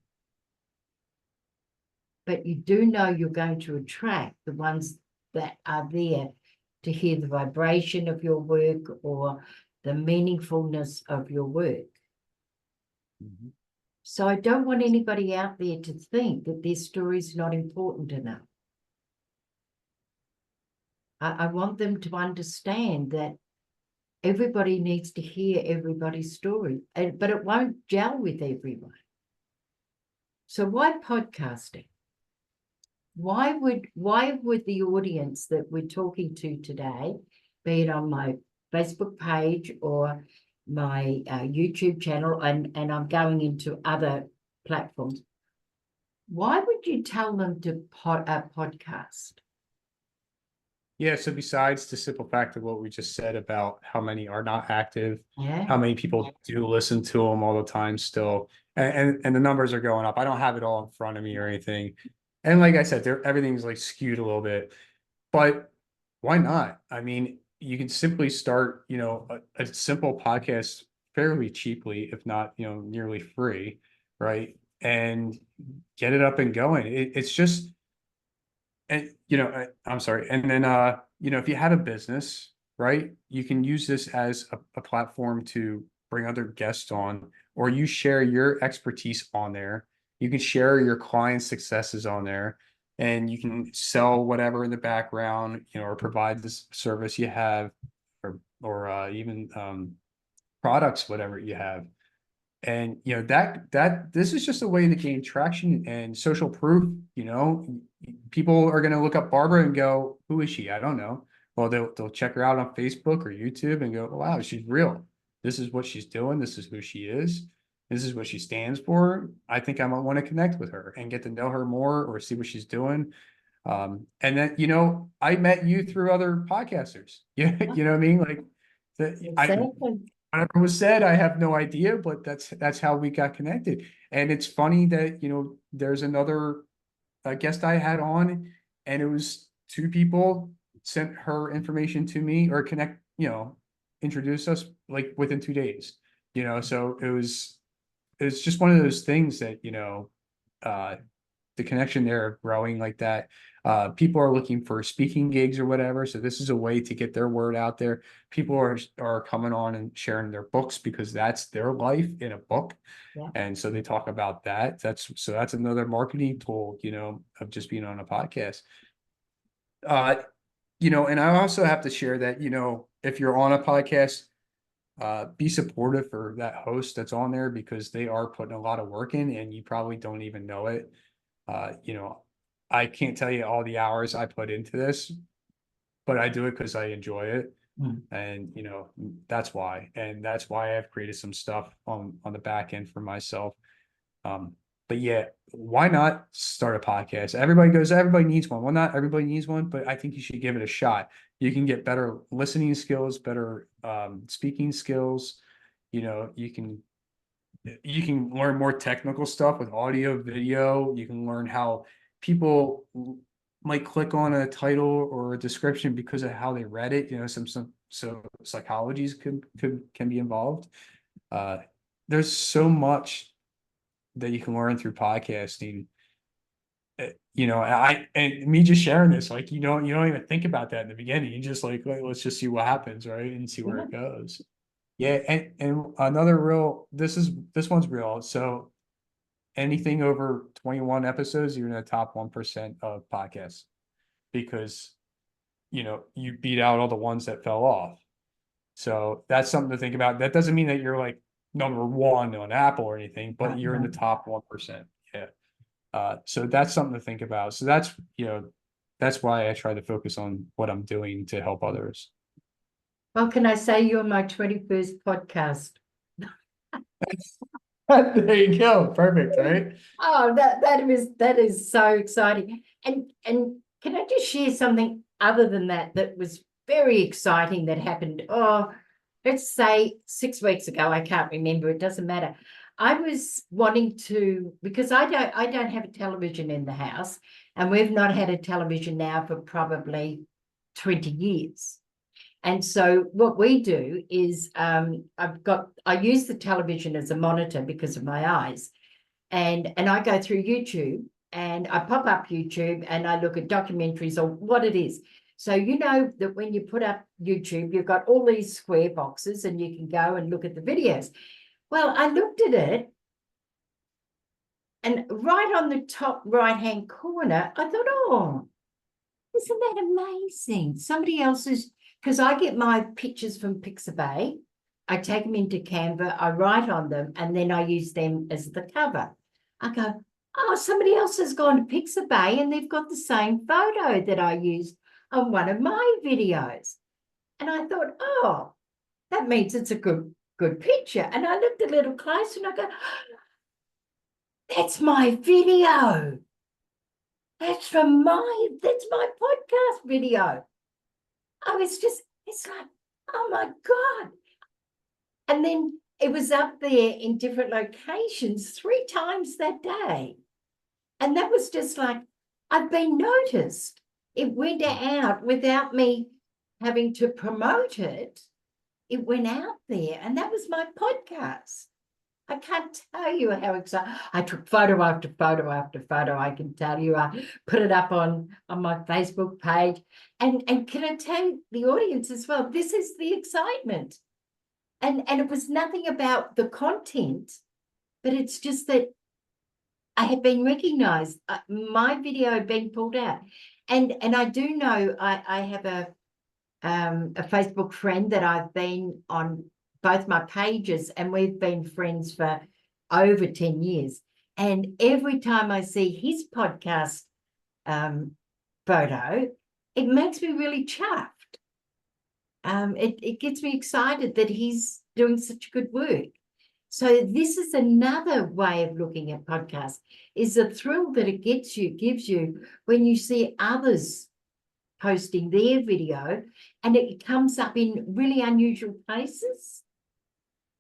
But you do know you're going to attract the ones that are there to hear the vibration of your work or the meaningfulness of your work. Mhm. So I don't want anybody out there to think that their story is not important enough. I want them to understand that everybody needs to hear everybody's story, but it won't gel with everyone. So why podcasting? Why would the audience that we're talking to today, be it on my Facebook page or my YouTube channel, and I'm going into other platforms, why would you tell them to podcast? Yeah, so besides the simple fact of what we just said about how many are not active, Yeah. how many people do listen to them all the time still, and the numbers are going up. I don't have it all in front of me or anything. And like I said, everything's like skewed a little bit, but why not? I mean, you can simply start, a simple podcast fairly cheaply, if not, nearly free, right? And get it up and going. It's just, and I'm sorry. And then, if you have a business, right, you can use this as a platform to bring other guests on, or you share your expertise on there. You can share your client successes on there, and you can sell whatever in the background, or provide this service you have, or even products, whatever you have. And that this is just a way to gain traction and social proof. People are going to look up Barbara and go, who is she? I don't know. Well, they'll check her out on Facebook or YouTube and go, wow, she's real. This is what she's doing. This is who she is. This is what she stands for. I think I might want to connect with her and get to know her more, or see what she's doing. And then, I met you through other podcasters. Yeah, you know what I mean? Like Exactly. whatever was said, I have no idea, but that's how we got connected. And it's funny that, there's another guest I had on, and it was two people sent her information to me, or introduced us like within 2 days. So it's just one of those things that, uh the connection there growing like that. People are looking for speaking gigs or whatever. So this is a way to get their word out there. People are coming on and sharing their books, because that's their life in a book. Yeah. And so they talk about that. That's another marketing tool, of just being on a podcast. And I also have to share that, if you're on a podcast, be supportive for that host that's on there, because they are putting a lot of work in, and you probably don't even know it. I can't tell you all the hours I put into this, but I do it because I enjoy it. And that's why. And that's why I've created some stuff on the back end for myself. But yeah, why not start a podcast? Everybody needs one. Well, not everybody needs one, but I think you should give it a shot. You can get better listening skills, better speaking skills. You can learn more technical stuff with audio, video. You can learn how people might click on a title or a description because of how they read it. So psychologies can be involved. There's so much that you can learn through podcasting. And me just sharing this, like, you don't even think about that in the beginning. You just like, let's just see what happens, right, and see where it goes. Yeah, and this one's real. So anything over 21 episodes, you're in the top 1% of podcasts, because you beat out all the ones that fell off. So that's something to think about. That doesn't mean that you're like number one on Apple or anything, but you're in the top 1%. Yeah. So that's something to think about. So that's why I try to focus on what I'm doing to help others. Well, can I say you're my 21st podcast? There you go. Perfect, right? Oh, that is so exciting. And can I just share something other than that was very exciting that happened? Oh, let's say 6 weeks ago. I can't remember. It doesn't matter. I was wanting to, because I don't have a television in the house, and we've not had a television now for probably 20 years. And so what we do is I use the television as a monitor because of my eyes. And I go through YouTube, and I pop up YouTube, and I look at documentaries or what it is. So that when you put up YouTube, you've got all these square boxes, and you can go and look at the videos. Well, I looked at it, and right on the top right-hand corner, I thought, oh, isn't that amazing? Somebody else's, because I get my pictures from Pixabay. I take them into Canva, I write on them, and then I use them as the cover. I go, oh, somebody else has gone to Pixabay, and they've got the same photo that I used on one of my videos. And I thought, oh, that means it's a good picture. And I looked a little closer, and I go, that's my video. That's my podcast video. It's like, oh my God. And then it was up there in different locations 3 times that day. And that was just like, I've been noticed. It went out without me having to promote it, it went out there, and that was my podcast. I can't tell you how excited. I took photo after photo after photo. I can tell you, I put it up on my Facebook page. And can I tell the audience as well, this is the excitement. And it was nothing about the content, but it's just that I had been recognized, my video had been pulled out. And I do know I have a Facebook friend that I've been on both my pages, and we've been friends for over 10 years. And every time I see his podcast photo, it makes me really chuffed. It gets me excited that he's doing such good work. So this is another way of looking at podcasts, is the thrill that it gives you when you see others posting their video and it comes up in really unusual places.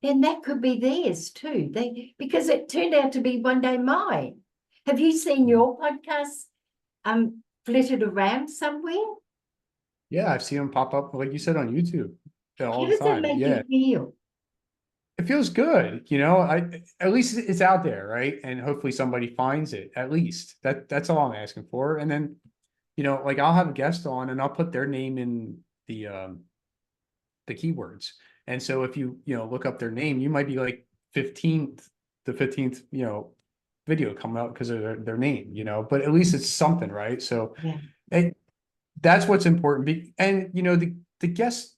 Then that could be theirs too. Because it turned out to be one day mine. Have you seen your podcast flitted around somewhere? Yeah, I've seen them pop up, like you said, on YouTube all How the does that time. make Yeah, you feel? it feels good, at least it's out there, right? And hopefully somebody finds it, at least. That's all I'm asking for. And then, like I'll have a guest on and I'll put their name in the keywords. And so if you look up their name, you might be like the 15th, video come out because of their name, but at least it's something, right? So Yeah. that's what's important. And the guest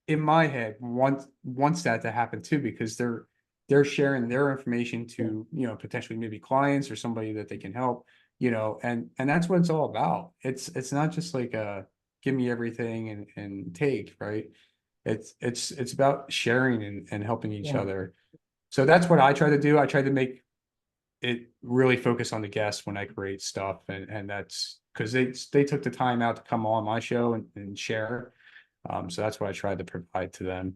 in my head wants that to happen too, because they're sharing their information to, potentially maybe clients or somebody that they can help, and that's what it's all about. It's not just like give me everything and take, right? It's about sharing and helping each Yeah. other. So that's what I try to do. I try to make it really focus on the guests when I create stuff, and that's because they took the time out to come on my show and share. So that's what I tried to provide to them.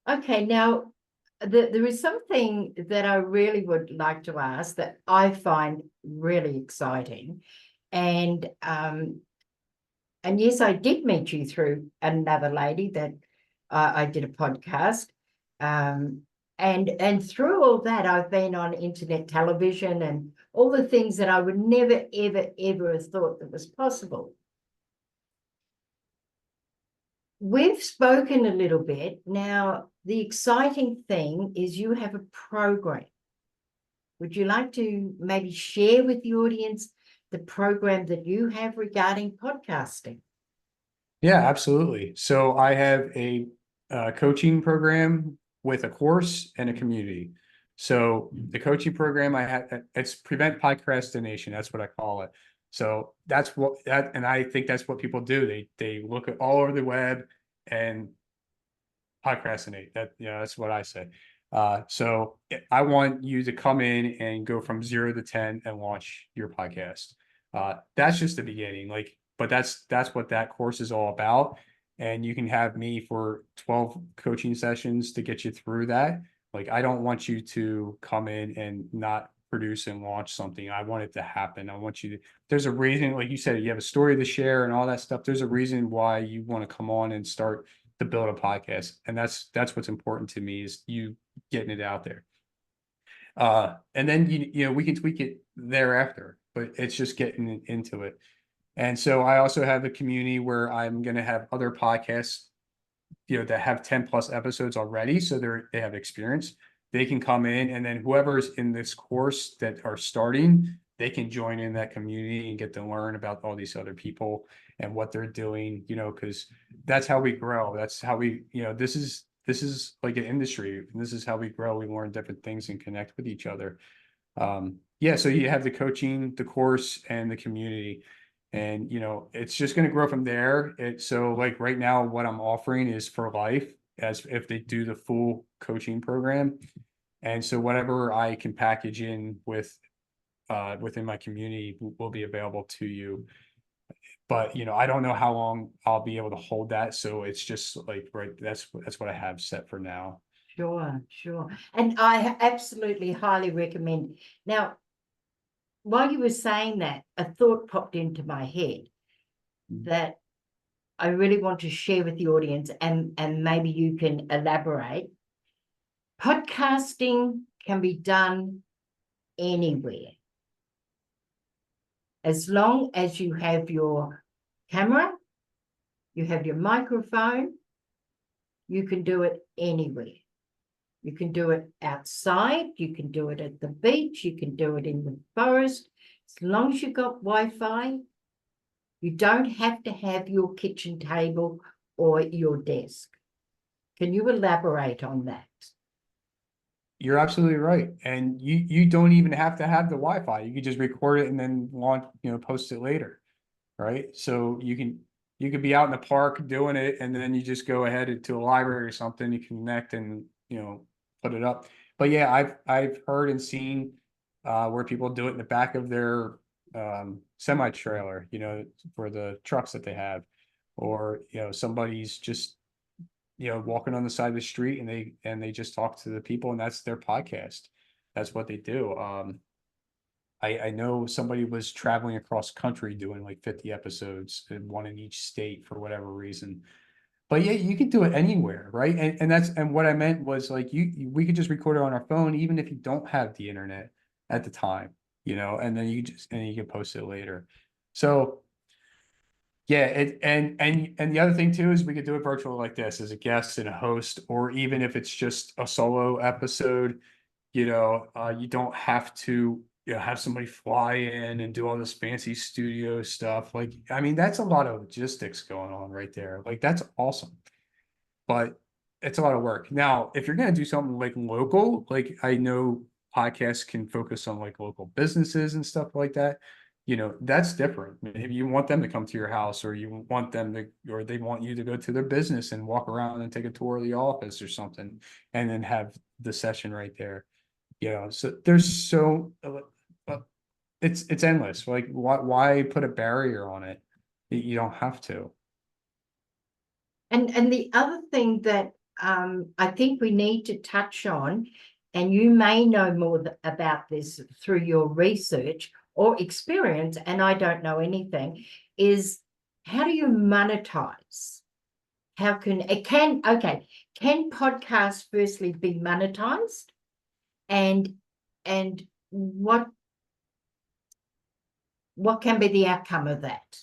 Okay, now there is something that I really would like to ask that I find really exciting. And yes, I did meet you through another lady that I did a podcast. And through all that, I've been on internet television and all the things that I would never, ever, ever have thought that was possible. We've spoken a little bit. Now, the exciting thing is you have a program. Would you like to maybe share with the audience the program that you have regarding podcasting? Yeah, absolutely. So I have a coaching program with a course and a community. So the coaching program it's prevent procrastination. That's what I call it. So and I think that's what people do. They look at all over the web and procrastinate. That's what I say. So I want you to come in and go from 0 to 10 and launch your podcast. That's just the beginning. But that's what that course is all about. And you can have me for 12 coaching sessions to get you through that. I don't want you to come in and not produce and launch something. I want it to happen. I want you to, there's a reason, like you said, you have a story to share and all that stuff. There's a reason why you want to come on and start to build a podcast. And that's what's important to me, is you getting it out there. And then, we can tweak it thereafter, but it's just getting into it. And so I also have a community where I'm going to have other podcasts, that have 10 plus episodes already. So they have experience. They can come in, and then whoever's in this course that are starting, they can join in that community and get to learn about all these other people and what they're doing, because that's how we grow. That's how we, this is like an industry, and this is how we grow. We learn different things and connect with each other. Yeah. So you have the coaching, the course, and the community. And, it's just going to grow from there. So like right now, what I'm offering is for life, as if they do the full coaching program. And so whatever I can package in with within my community will be available to you. But, I don't know how long I'll be able to hold that. So it's just like, right, that's what I have set for now. Sure. And I absolutely highly recommend. Now, while you were saying that, a thought popped into my head that I really want to share with the audience, and maybe you can elaborate. Podcasting can be done anywhere. As long as you have your camera, you have your microphone, you can do it anywhere. You can do it outside, you can do it at the beach, you can do it in the forest. As long as you've got Wi-Fi, you don't have to have your kitchen table or your desk. Can you elaborate on that? You're absolutely right. And you don't even have to have the Wi-Fi. You could just record it and then launch, post it later. Right. So you could be out in the park doing it, and then you just go ahead to a library or something, you connect and, put it up. But yeah, I've heard and seen where people do it in the back of their semi trailer, for the trucks that they have, or, somebody's just, walking on the side of the street and they just talk to the people, and that's their podcast. That's what they do. I know somebody was traveling across country doing like 50 episodes, and one in each state for whatever reason. But yeah, you can do it anywhere, right? And what I meant was like we could just record it on our phone, even if you don't have the internet at the time, and then you can post it later. So yeah, and the other thing too is we could do it virtual like this as a guest and a host, or even if it's just a solo episode, you don't have to have somebody fly in and do all this fancy studio stuff. Like, I mean, that's a lot of logistics going on right there. Like, that's awesome, but it's a lot of work. Now, if you're going to do something like local, like I know podcasts can focus on like local businesses and stuff like that, that's different. If you want them to come to your house, or you want them to, or they want you to go to their business and walk around and take a tour of the office or something, and then have the session right there. So there's it's endless. Like, why put a barrier on it? You don't have to. And the other thing that I think we need to touch on, and you may know more about this through your research or experience, and I don't know anything, is how do you monetize? How can podcasts firstly be monetized? And what can be the outcome of that?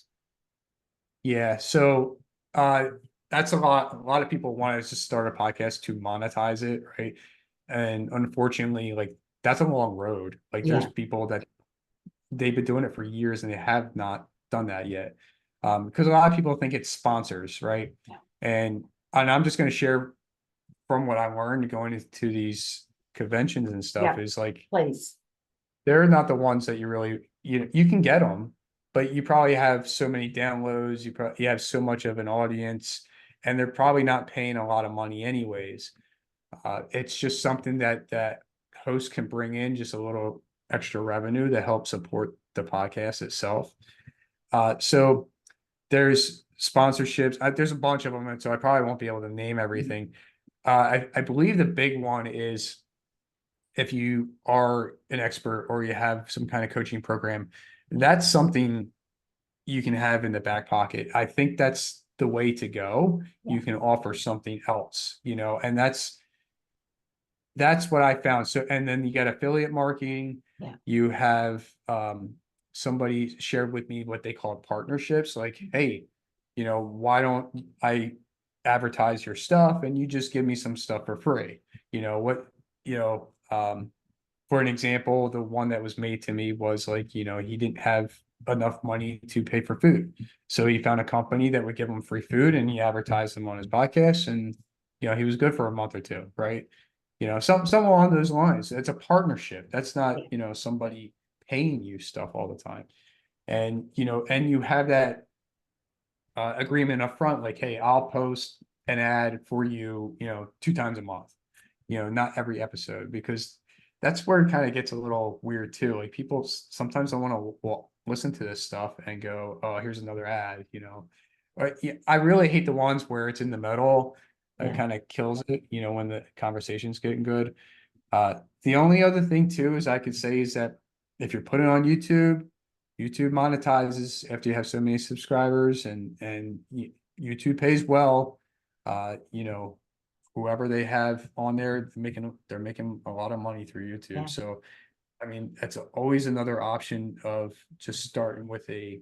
Yeah. So that's a lot of people want to just start a podcast to monetize it, right? And unfortunately, like, that's a long road. Like, there's people that they've been doing it for years and they have not done that yet. Because a lot of people think it's sponsors, right? Yeah. And I'm just going to share from what I learned going into these conventions and stuff, is like, Please. they're not the ones that you really, you can get them, but you probably have so many downloads, you have so much of an audience, and they're probably not paying a lot of money anyways. It's just something that hosts can bring in just a little extra revenue to help support the podcast itself. So there's sponsorships. There's a bunch of them, and so I probably won't be able to name everything. I believe the big one is, if you are an expert or you have some kind of coaching program, that's something you can have in the back pocket. I think that's the way to go. Yeah. You can offer something else, and that's what I found. So, and then you got affiliate marketing. Yeah. You have somebody shared with me what they call partnerships. Like, hey, why don't I advertise your stuff and you just give me some stuff for free? For an example, the one that was made to me was like, he didn't have enough money to pay for food. So he found a company that would give him free food, and he advertised them on his podcast, and, he was good for a month or two. Right. Some along those lines. It's a partnership. That's not, somebody paying you stuff all the time. And, and you have that agreement up front, like, hey, I'll post an ad for you, 2 times a month, not every episode, because that's where it kind of gets a little weird too. Like, people sometimes don't want to listen to this stuff and go, oh, here's another ad, Or, I really hate the ones where it's in the middle. It kind of kills it, when the conversation's getting good. The only other thing too is I could say is that if you're putting it on YouTube, YouTube monetizes after you have so many subscribers, and YouTube pays well. You know, whoever they have on there, they're making a lot of money through YouTube. Yeah. So, I mean, that's always another option of just starting with a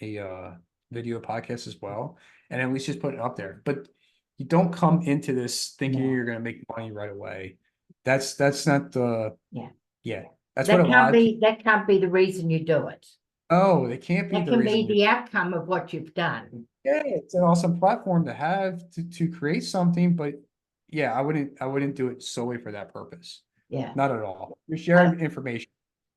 video podcast as well, and at least just put it up there. But you don't come into this thinking No. you're going to make money right away. That's not the Yeah. yeah. That's what a That lot can't of people. be, that can't be the reason you do it. Oh, they can't be That the can be reason. the outcome of what you've done. Yeah, it's an awesome platform to have to create something, but yeah, I wouldn't do it solely for that purpose. Yeah. Not at all. You're sharing information.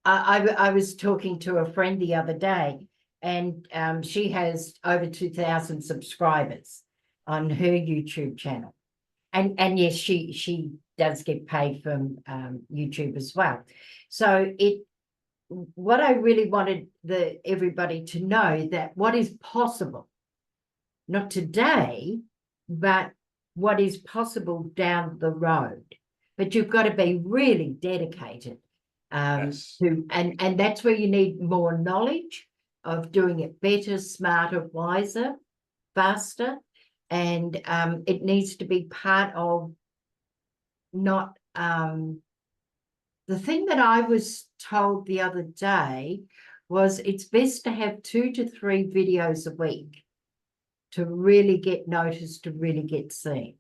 I was talking to a friend the other day, and she has over 2,000 subscribers on her YouTube channel. And yes, she does get paid from YouTube as well. So what I really wanted everybody to know, that what is possible, not today, but what is possible down the road. But you've got to be really dedicated Yes. and that's where you need more knowledge of doing it better, smarter, wiser, faster. And it needs to be part of not the thing that I was told the other day was it's best to have 2 to 3 videos a week to really get noticed, to really get seen.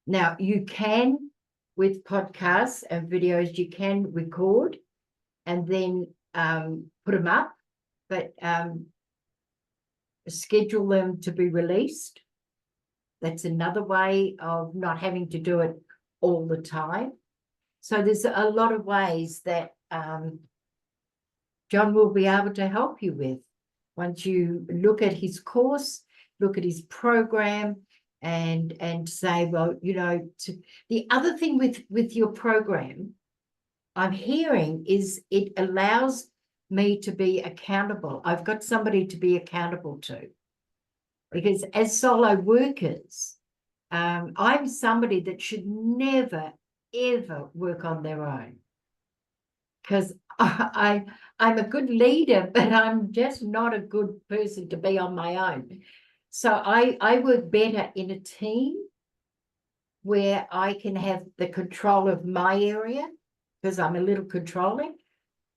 Now, you can, with podcasts and videos, you can record and then put them up, but schedule them to be released. That's another way of not having to do it all the time. So there's a lot of ways that John will be able to help you with once you look at his course, look at his program, and say, well, you know, the other thing with your program, I'm hearing, is it allows me to be accountable. I've got somebody to be accountable to, because as solo workers, I'm somebody that should never, ever work on their own, because I'm a good leader, but I'm just not a good person to be on my own. So I work better in a team where I can have the control of my area, because I'm a little controlling.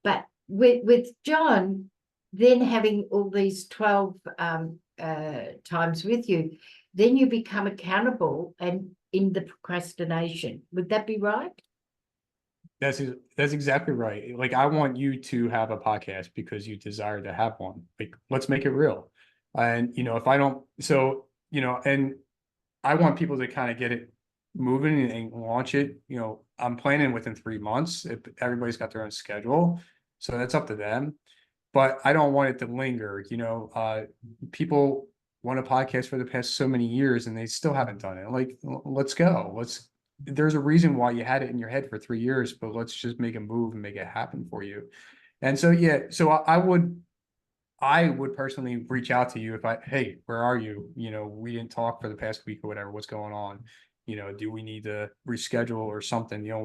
But with John, then having all these 12 times with you, then you become accountable and in the procrastination. Would that be right? That's exactly right. Like, I want you to have a podcast because you desire to have one. Like, let's make it real. And if I don't, so and I want people to kind of get it moving and launch it. I'm planning within 3 months. If everybody's got their own schedule, so that's up to them. But I don't want it to linger. People want a podcast for the past so many years and they still haven't done it. Like, let's go. There's a reason why you had it in your head for 3 years, but let's just make a move and make it happen for you. And so, yeah, so I would personally reach out to you hey, where are you? We didn't talk for the past week or whatever. What's going on? Do we need to reschedule or something? I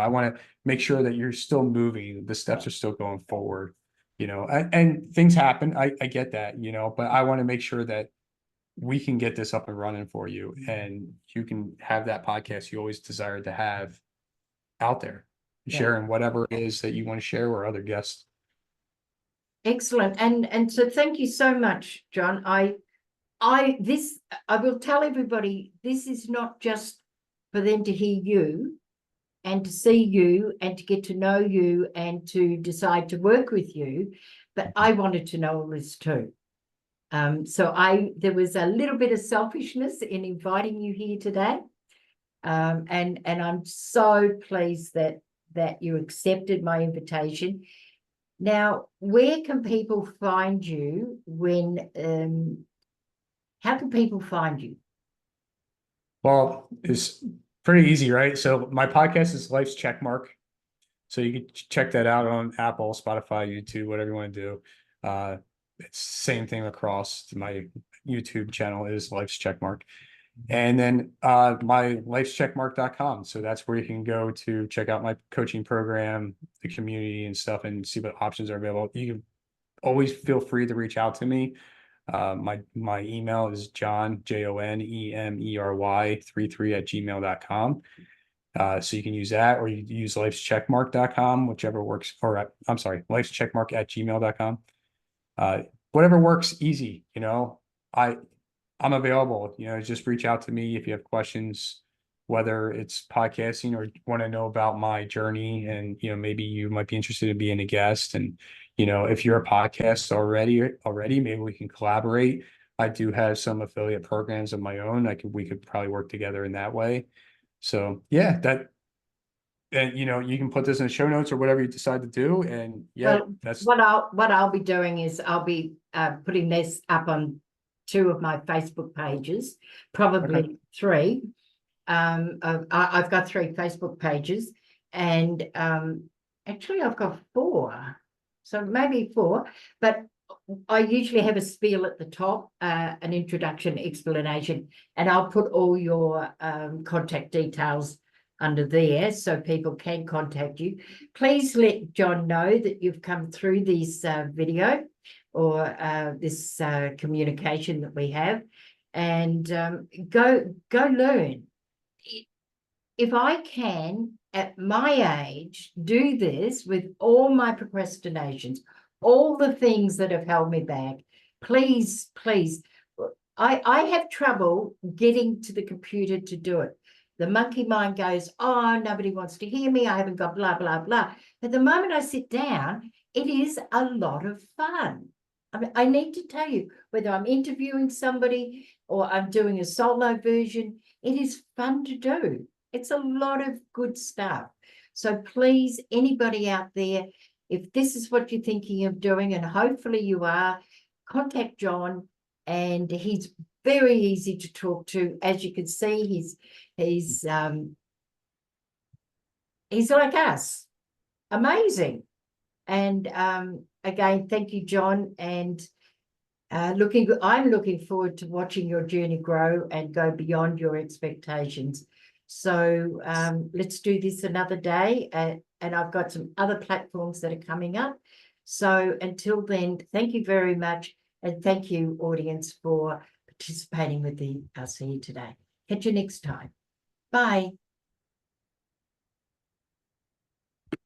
want to make sure that you're still moving. The steps are still going forward, and things happen. I get that, but I want to make sure that we can get this up and running for you, and you can have that podcast you always desired to have out there, sharing whatever it is that you want to share with other guests. Excellent. And so thank you so much, John. I will tell everybody, this is not just for them to hear you and to see you and to get to know you and to decide to work with you, but I wanted to know all this too. So there was a little bit of selfishness in inviting you here today. And I'm so pleased that you accepted my invitation. Now, where can people find you how can people find you? Well, it's pretty easy, right? So my podcast is Life's Checkmark. So you can check that out on Apple, Spotify, YouTube, whatever you want to do. It's same thing across. My YouTube channel is Life's Checkmark. And then my lifescheckmark.com. So that's where you can go to check out my coaching program, the community and stuff, and see what options are available. You can always feel free to reach out to me. My email is John, JONEMERY 33 @gmail.com. So you can use that, or you can use lifescheckmark.com, whichever works, or I'm sorry, lifescheckmark @gmail.com. Whatever works, easy, I'm available, just reach out to me if you have questions, whether it's podcasting or want to know about my journey, and, maybe you might be interested in being a guest. And, if you're a podcast already, maybe we can collaborate. I do have some affiliate programs of my own. We could probably work together in that way. So yeah, and you can put this in the show notes or whatever you decide to do. And yeah, Well, that's what I'll be doing is I'll be putting this up on 2 of my Facebook pages, probably okay. 3. I've got 3 Facebook pages, and actually I've got 4, so maybe 4, but I usually have a spiel at the top, an introduction, explanation, and I'll put all your contact details under there so people can contact you. Please let John know that you've come through this video or this communication that we have, and go learn. If I can, at my age, do this with all my procrastinations, all the things that have held me back, please, I have trouble getting to the computer to do it. The monkey mind goes, oh, nobody wants to hear me, I haven't got blah, blah, blah. But the moment I sit down, it is a lot of fun. I mean, I need to tell you, whether I'm interviewing somebody or I'm doing a solo version, it is fun to do. It's a lot of good stuff. So please, anybody out there, if this is what you're thinking of doing, and hopefully you are, contact John, and he's very easy to talk to. As you can see, he's like us, amazing. And again, thank you, John, and I'm looking forward to watching your journey grow and go beyond your expectations. So let's do this another day, and I've got some other platforms that are coming up. So until then, thank you very much, and thank you, audience, for participating with us here today. Catch you next time. Bye.